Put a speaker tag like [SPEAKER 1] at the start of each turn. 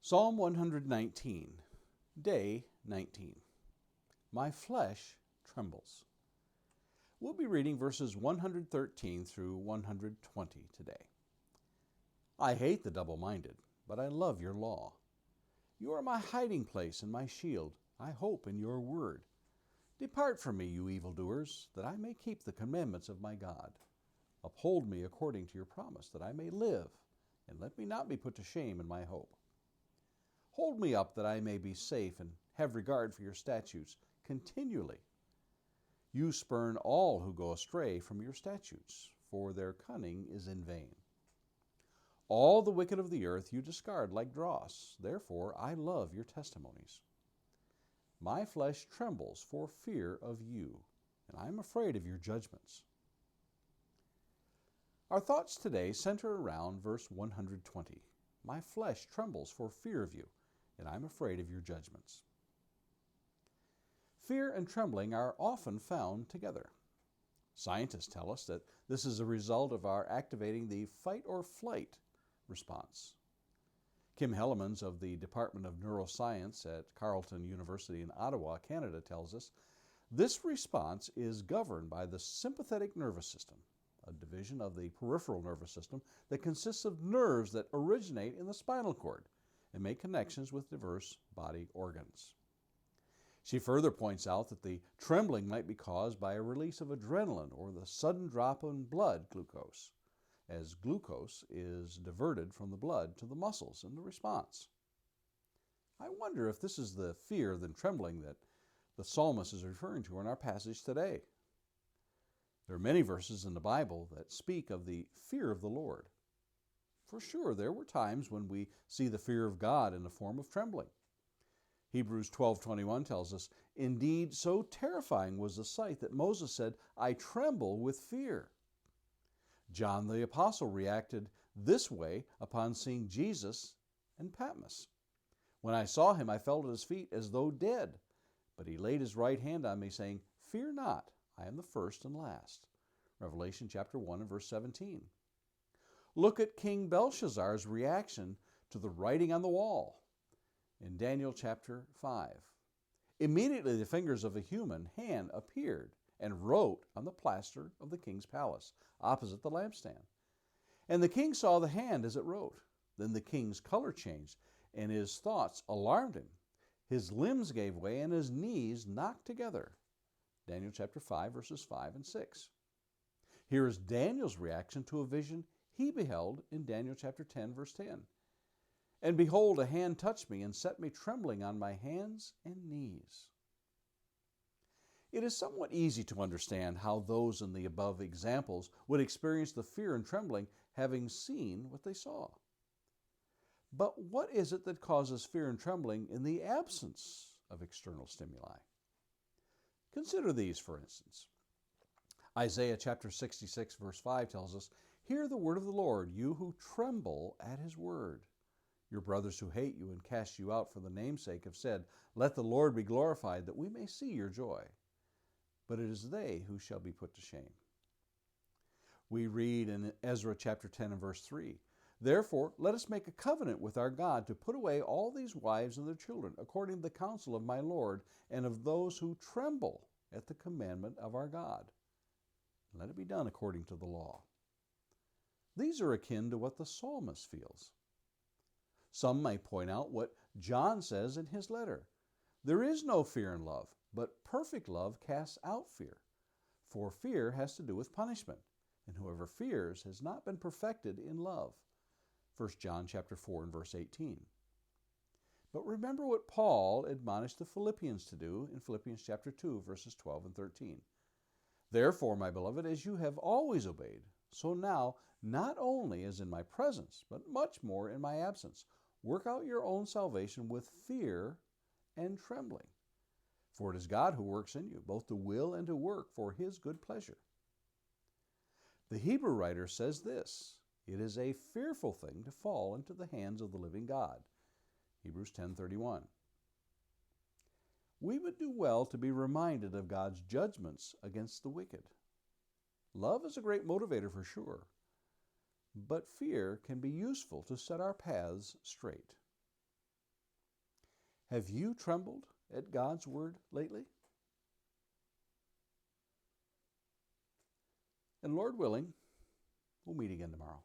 [SPEAKER 1] Psalm 119, Day 19. My flesh trembles. We'll be reading verses 113 through 120 today. I hate the double-minded, but I love your law. You are my hiding place and my shield. I hope in your word. Depart from me, you evildoers, that I may keep the commandments of my God. Uphold me according to your promise, that I may live, and let me not be put to shame in my hope. Hold me up that I may be safe and have regard for your statutes continually. You spurn all who go astray from your statutes, for their cunning is in vain. All the wicked of the earth you discard like dross. Therefore I love your testimonies. My flesh trembles for fear of you, and I am afraid of your judgments. Our thoughts today center around verse 120. My flesh trembles for fear of you, and I'm afraid of your judgments. Fear and trembling are often found together. Scientists tell us that this is a result of our activating the fight or flight response. Kim Hellemans of the Department of Neuroscience at Carleton University in Ottawa, Canada, tells us this response is governed by the sympathetic nervous system, a division of the peripheral nervous system that consists of nerves that originate in the spinal cord and make connections with diverse body organs. She further points out that the trembling might be caused by a release of adrenaline or the sudden drop in blood glucose, as glucose is diverted from the blood to the muscles in the response. I wonder if this is the fear and trembling that the psalmist is referring to in our passage today. There are many verses in the Bible that speak of the fear of the Lord. For sure, there were times when we see the fear of God in the form of trembling. Hebrews 12:21 tells us, "Indeed, so terrifying was the sight that Moses said, 'I tremble with fear.'" John the Apostle reacted this way upon seeing Jesus in Patmos. "When I saw him, I fell at his feet as though dead. But he laid his right hand on me, saying, 'Fear not, I am the first and last.'" Revelation chapter 1 and verse 17. Look at King Belshazzar's reaction to the writing on the wall in Daniel chapter 5. Immediately the fingers of a human hand appeared and wrote on the plaster of the king's palace, opposite the lampstand. And the king saw the hand as it wrote. Then the king's color changed, and his thoughts alarmed him. His limbs gave way, and his knees knocked together. Daniel chapter 5, verses 5 and 6. Here is Daniel's reaction to a vision he beheld in Daniel chapter 10, verse 10. "And behold, a hand touched me and set me trembling on my hands and knees." It is somewhat easy to understand how those in the above examples would experience the fear and trembling having seen what they saw. But what is it that causes fear and trembling in the absence of external stimuli? Consider these, for instance. Isaiah chapter 66, verse 5 tells us, "Hear the word of the Lord, you who tremble at his word. Your brothers who hate you and cast you out for the name's sake have said, 'Let the Lord be glorified, that we may see your joy.' But it is they who shall be put to shame." We read in Ezra chapter 10 and verse 3, "Therefore let us make a covenant with our God to put away all these wives and their children, according to the counsel of my Lord and of those who tremble at the commandment of our God. And let it be done according to the law." These are akin to what the psalmist feels. Some may point out what John says in his letter. "There is no fear in love, but perfect love casts out fear. For fear has to do with punishment, and whoever fears has not been perfected in love." 1 John chapter 4 and verse 18. But remember what Paul admonished the Philippians to do in Philippians chapter 2, verses 12 and 13. "Therefore, my beloved, as you have always obeyed, so now, not only as in my presence, but much more in my absence, work out your own salvation with fear and trembling. For it is God who works in you, both to will and to work for his good pleasure." The Hebrew writer says this, "It is a fearful thing to fall into the hands of the living God." Hebrews 10:31. We would do well to be reminded of God's judgments against the wicked. Love is a great motivator for sure, but fear can be useful to set our paths straight. Have you trembled at God's word lately? And Lord willing, we'll meet again tomorrow.